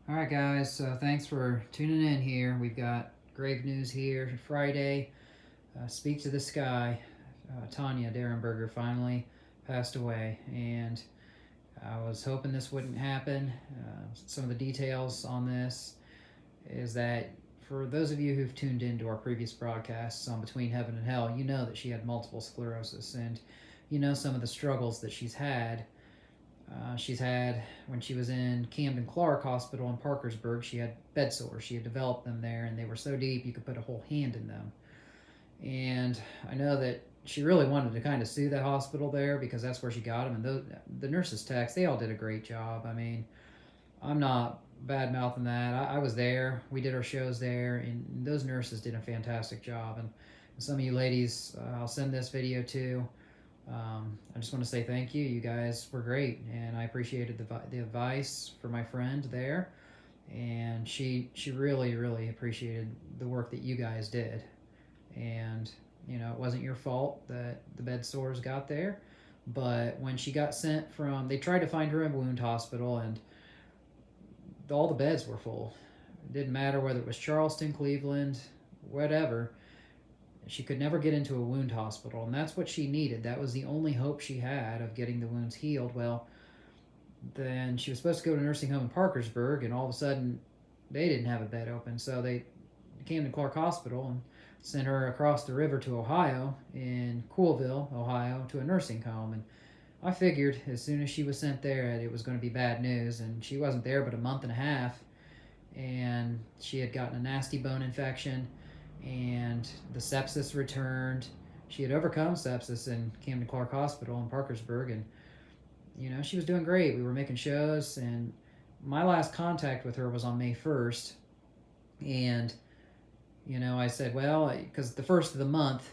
All right, guys. So thanks for tuning in here. We've got grave news here. Friday, speak to the sky. Taunia Derenberger finally passed away, and I was hoping this wouldn't happen. Some of the details on this is that for those of you who've tuned into our previous broadcasts on Between Heaven and Hell, you know that she had multiple sclerosis, and you know some of the struggles that she's had when she was in Camden Clark Hospital in Parkersburg. She had bed sores. She had developed them there, and they were so deep you could put a whole hand in them. And I know that she really wanted to kind of sue that hospital there because that's where she got them. And the nurses techs, they all did a great job. I mean, I'm not bad mouthing that. I was there. We did our shows there, and those nurses did a fantastic job. And some of you ladies, I'll send this video to. I just want to say thank you. You guys were great, and I appreciated the advice for my friend there, and she really appreciated the work that you guys did. And it wasn't your fault that the bed sores got there, but when she got sent from, they tried to find her in a wound hospital, and all the beds were full. It didn't matter whether it was Charleston, Cleveland, whatever. She could never get into a wound hospital, and that's what she needed. That was the only hope she had of getting the wounds healed. Well, then she was supposed to go to a nursing home in Parkersburg, and all of a sudden they didn't have a bed open, so they came to Clark Hospital and sent her across the river to Ohio, in Coolville, Ohio, to a nursing home. And I figured as soon as she was sent there it was going to be bad news, and she wasn't there but a month and a half, and she had gotten a nasty bone infection, and the sepsis returned. She had overcome sepsis in Camden Clark Hospital in Parkersburg, and she was doing great. We were making shows, and my last contact with her was on May 1st, and I said, well, because the first of the month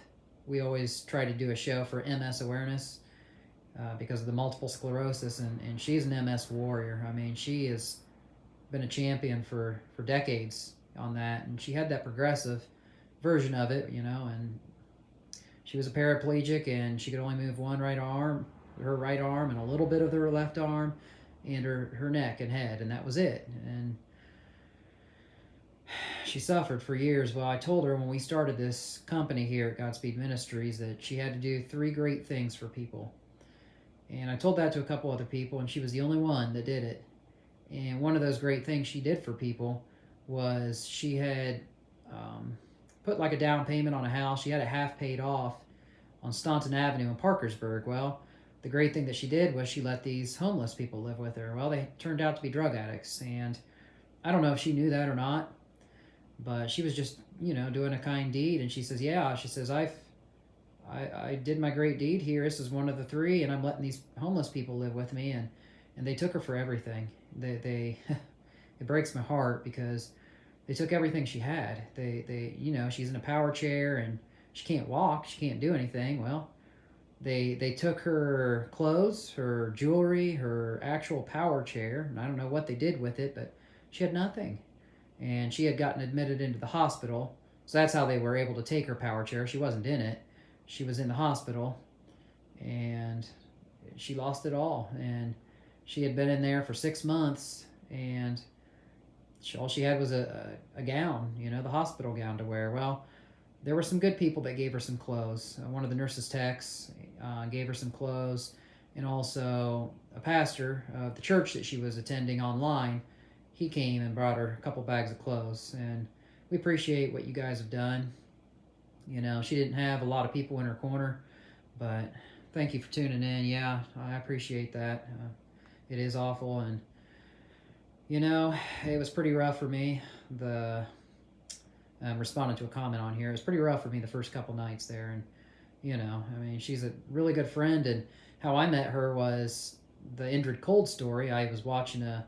we always try to do a show for MS awareness, because of the multiple sclerosis, and she's an MS warrior. I mean, she has been a champion for decades on that, and she had that progressive version of it, and she was a paraplegic, and she could only move her right arm, and a little bit of her left arm, and her neck and head, and that was it. And she suffered for years. Well, I told her when we started this company here at GodSpeed Ministries that she had to do 3 great things for people. And I told that to a couple other people, and she was the only one that did it. And one of those great things she did for people was she had put like a down payment on a house. She had it half paid off on Staunton Avenue in Parkersburg. Well, the great thing that she did was she let these homeless people live with her. Well, they turned out to be drug addicts, and I don't know if she knew that or not, but she was just, doing a kind deed. And she says, yeah, she says, I did my great deed here. This is one of the 3, and I'm letting these homeless people live with me. And they took her for everything. They it breaks my heart because they took everything she had. They she's in a power chair, and she can't walk. She can't do anything. Well, they took her clothes, her jewelry, her actual power chair, and I don't know what they did with it, but she had nothing. And she had gotten admitted into the hospital, so that's how they were able to take her power chair. She wasn't in it. She was in the hospital, and she lost it all. And she had been in there for 6 months, and all she had was a gown, the hospital gown to wear. Well, there were some good people that gave her some clothes. One of the nurses techs gave her some clothes, and also a pastor of the church that she was attending online, he came and brought her a couple bags of clothes. And we appreciate what you guys have done. She didn't have a lot of people in her corner, but thank you for tuning in. Yeah, I appreciate that. It is awful, and it was pretty rough for me. Responding to a comment on here, it was pretty rough for me the first couple nights there. And I mean, she's a really good friend, and how I met her was the Indrid Cold story. I was watching a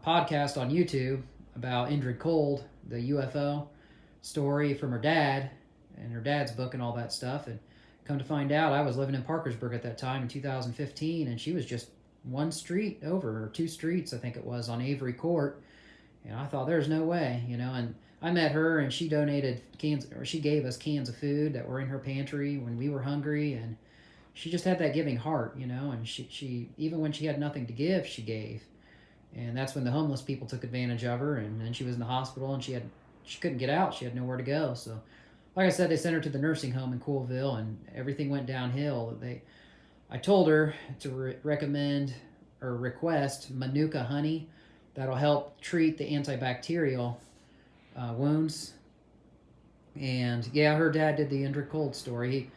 podcast on YouTube about Indrid Cold, the UFO story from her dad, and her dad's book and all that stuff. And come to find out, I was living in Parkersburg at that time in 2015, and she was just 1 street over, or 2 streets, I think it was, on Avery Court. And I thought, there's no way, and I met her, and she donated she gave us cans of food that were in her pantry when we were hungry, and she just had that giving heart, and she even when she had nothing to give, she gave. And that's when the homeless people took advantage of her, and then she was in the hospital, and she couldn't get out. She had nowhere to go. So, like I said, they sent her to the nursing home in Coolville, and everything went downhill. I told her to recommend or request Manuka honey. That'll help treat the antibacterial wounds. And yeah, her dad did the Indrid Cold story.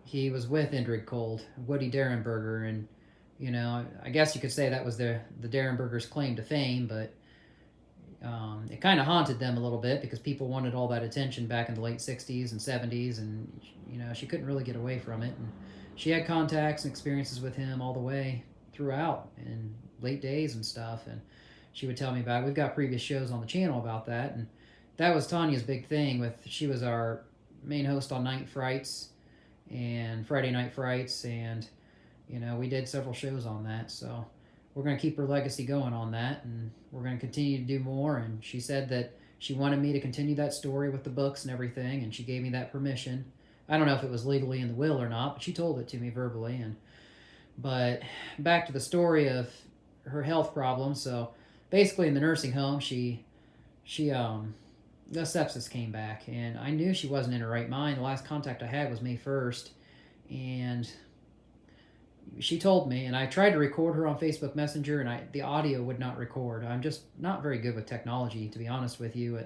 He was with Indrid Cold, Woody Derenberger, and I guess you could say that was the Derenberger's claim to fame, but it kind of haunted them a little bit because people wanted all that attention back in the late 60s and 70s, and she couldn't really get away from it. And she had contacts and experiences with him all the way throughout in late days and stuff, and she would tell me about it. We've got previous shows on the channel about that, and that was Taunia's big thing. She was our main host on Night Frights and Friday Night Frights, and we did several shows on that. So we're going to keep her legacy going on that, and we're going to continue to do more. And she said that she wanted me to continue that story with the books and everything, and she gave me that permission. I don't know if it was legally in the will or not, but she told it to me verbally. But back to the story of her health problems. So basically, in the nursing home, the sepsis came back, and I knew she wasn't in her right mind. The last contact I had was May 1st, and she told me, and I tried to record her on Facebook Messenger, and the audio would not record. I'm just not very good with technology, to be honest with you.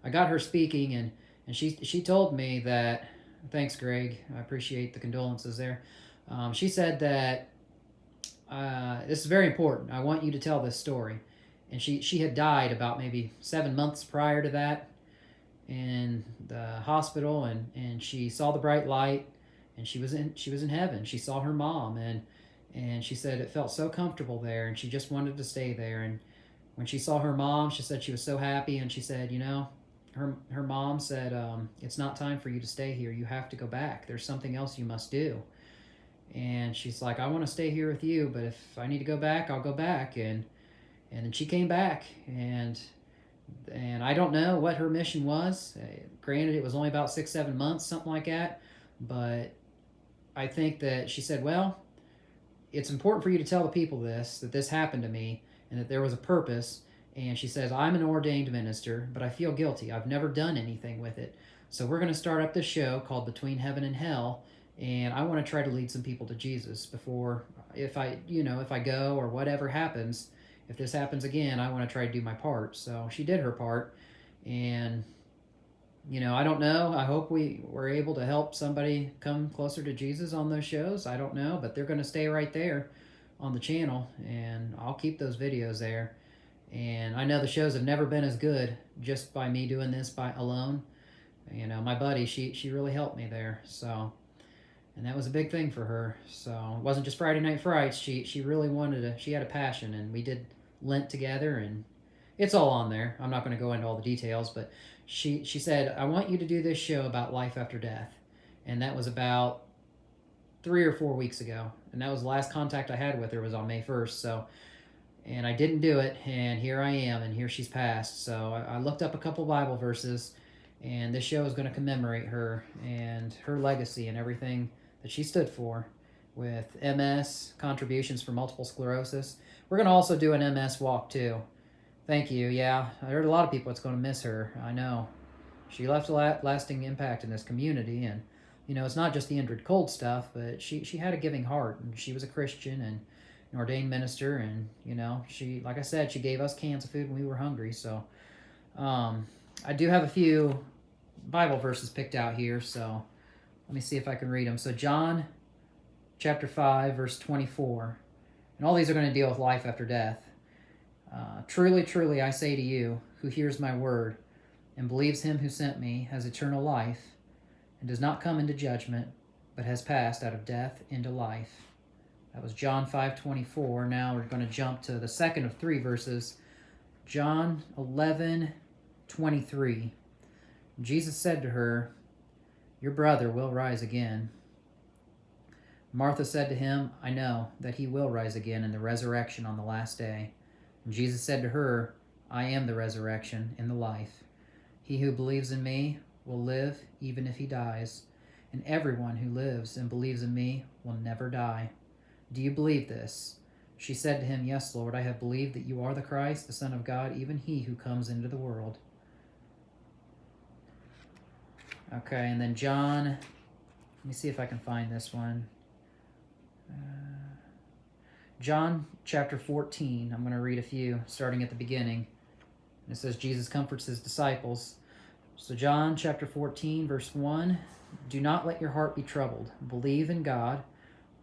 I got her speaking, and she told me that, thanks, Greg, I appreciate the condolences there. She said that this is very important. I want you to tell this story. And she had died about maybe 7 months prior to that in the hospital, and she saw the bright light, and she was in heaven. She saw her mom, and she said it felt so comfortable there, and she just wanted to stay there. And when she saw her mom, she said she was so happy, and she said, her mom said, it's not time for you to stay here. You have to go back. There's something else you must do. And she's like, I want to stay here with you, but if I need to go back, I'll go back. And then she came back, and I don't know what her mission was. Granted, it was only about 6-7 months, something like that. But I think that she said, well, it's important for you to tell the people that this happened to me, and that there was a purpose. And she says, I'm an ordained minister, but I feel guilty. I've never done anything with it. So we're going to start up this show called Between Heaven and Hell, and I want to try to lead some people to Jesus before, if I go or whatever happens. If this happens again, I want to try to do my part. So she did her part, and I don't know. I hope we were able to help somebody come closer to Jesus on those shows. I don't know, but they're going to stay right there on the channel, and I'll keep those videos there. And I know the shows have never been as good just by me doing this alone. My buddy, she really helped me there. So, and that was a big thing for her. So it wasn't just Friday Night Frights. She really she had a passion, and we did Lent together, and it's all on there. I'm not going to go into all the details, but she said, I want you to do this show about life after death. And that was about 3 or 4 weeks ago. And that was the last contact I had with her, was on May 1st. So, and I didn't do it, and here I am, and here she's passed. So I looked up a couple Bible verses, and this show is going to commemorate her and her legacy and everything that she stood for, with MS, contributions for multiple sclerosis. We're going to also do an MS walk too. Thank you. Yeah, I heard a lot of people that's going to miss her. I know. She left a lasting impact in this community, and it's not just the Indrid Cold stuff, but she had a giving heart, and she was a Christian and an ordained minister, and she, like I said, she gave us cans of food when we were hungry. So I do have a few Bible verses picked out here, so let me see if I can read them. So John chapter 5, verse 24. And all these are going to deal with life after death. Truly, truly, I say to you, who hears my word and believes him who sent me has eternal life, and does not come into judgment, but has passed out of death into life. That was John 5:24. Now we're going to jump to the second of 3 verses. John 11:23. Jesus said to her, your brother will rise again. Martha said to him, I know that he will rise again in the resurrection on the last day. And Jesus said to her, I am the resurrection and the life. He who believes in me will live even if he dies, and everyone who lives and believes in me will never die. Do you believe this? She said to him, "Yes, Lord, I have believed that you are the Christ, the Son of God, even he who comes into the world." Okay, and then John, let me see if I can find this one. John chapter 14, I'm going to read a few, starting at the beginning. It says, Jesus comforts his disciples. So John chapter 14, verse 1, "Do not let your heart be troubled. Believe in God.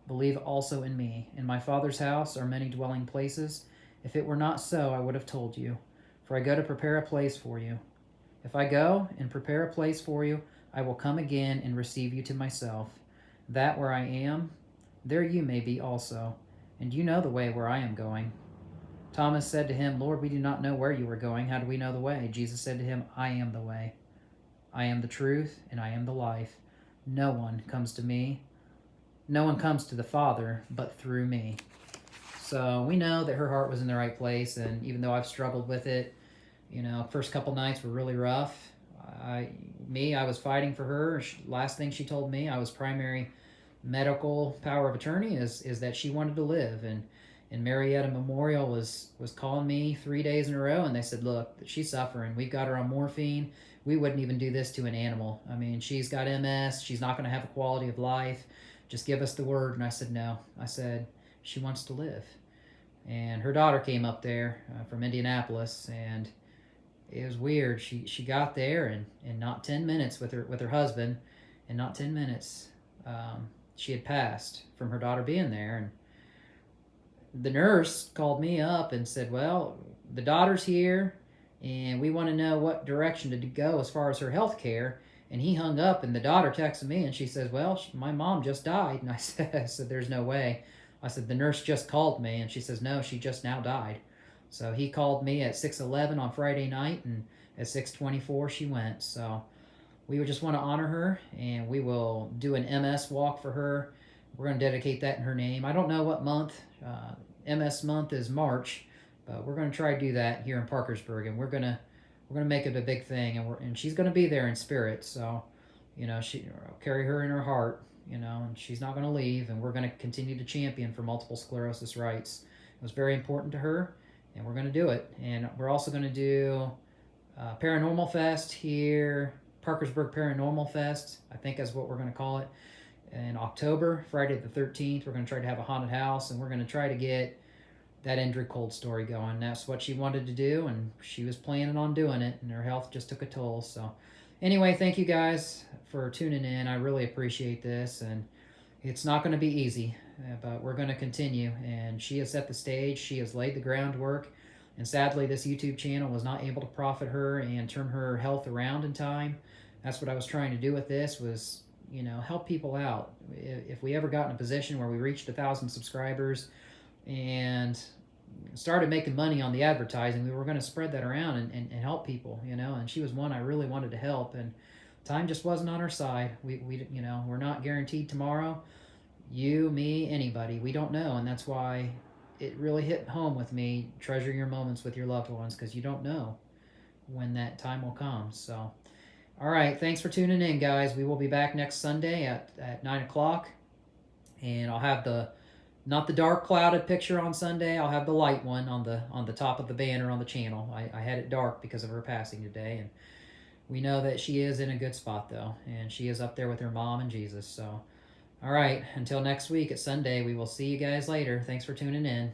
Believe also in me. In my Father's house are many dwelling places. If it were not so, I would have told you. For I go to prepare a place for you. If I go and prepare a place for you, I will come again and receive you to myself, that where I am, there you may be also. And you know the way where I am going." Thomas said to him, "Lord, we do not know where you are going. How do we know the way?" Jesus said to him, "I am the way. I am the truth, and I am the life. No one comes to the Father but through me." So we know that her heart was in the right place, and even though I've struggled with it, first couple nights were really rough. I was fighting for her. Last thing she told me, I was primary medical power of attorney, is that she wanted to live. And Marietta Memorial was calling me 3 days in a row, and they said, "Look, she's suffering. We've got her on morphine. We wouldn't even do this to an animal. I mean, she's got MS. She's not going to have a quality of life. Just give us the word." And I said, "No." I said, "She wants to live." And her daughter came up there from Indianapolis, and it was weird. She got there, and in not 10 minutes with her husband, in not 10 minutes, she had passed from her daughter being there. And the nurse called me up and said, "Well, the daughter's here, and we want to know what direction to go as far as her health care." And he hung up, and the daughter texted me, and she says, "Well, my mom just died." And I said, "There's no way." I said, "The nurse just called me," and she says, "No, she just now died." So he called me at 6:11 on Friday night, and at 6:24 she went. So we would just want to honor her, and we will do an MS walk for her. We're going to dedicate that in her name. I don't know what month. MS month is March, but we're going to try to do that here in Parkersburg, and we're going to make it a big thing, and she's going to be there in spirit. So, I'll carry her in her heart, and she's not going to leave, and we're going to continue to champion for multiple sclerosis rights. It was very important to her, and we're going to do it. And we're also going to do Paranormal Fest here, Parkersburg Paranormal Fest, I think is what we're going to call it, in October, Friday the 13th. We're going to try to have a haunted house, and we're going to try to get that Indrid Cold story going. That's what she wanted to do, and she was planning on doing it, and her health just took a toll. So anyway, thank you guys for tuning in. I really appreciate this, and it's not going to be easy, but we're going to continue. And she has set the stage. She has laid the groundwork. And sadly, this YouTube channel was not able to profit her and turn her health around in time. That's what I was trying to do with this, was, help people out. If we ever got in a position where we reached 1,000 subscribers and started making money on the advertising, we were going to spread that around and help people, and she was one I really wanted to help, and time just wasn't on our side. We're not guaranteed tomorrow. You, me, anybody, we don't know, and that's why it really hit home with me. Treasure your moments with your loved ones, because you don't know when that time will come. So, all right, thanks for tuning in, guys. We will be back next Sunday at 9 o'clock, and I'll have not the dark clouded picture on Sunday. I'll have the light one on the top of the banner on the channel. I had it dark because of her passing today, and we know that she is in a good spot, though, and she is up there with her mom and Jesus. So, all right, until next week at Sunday, we will see you guys later. Thanks for tuning in.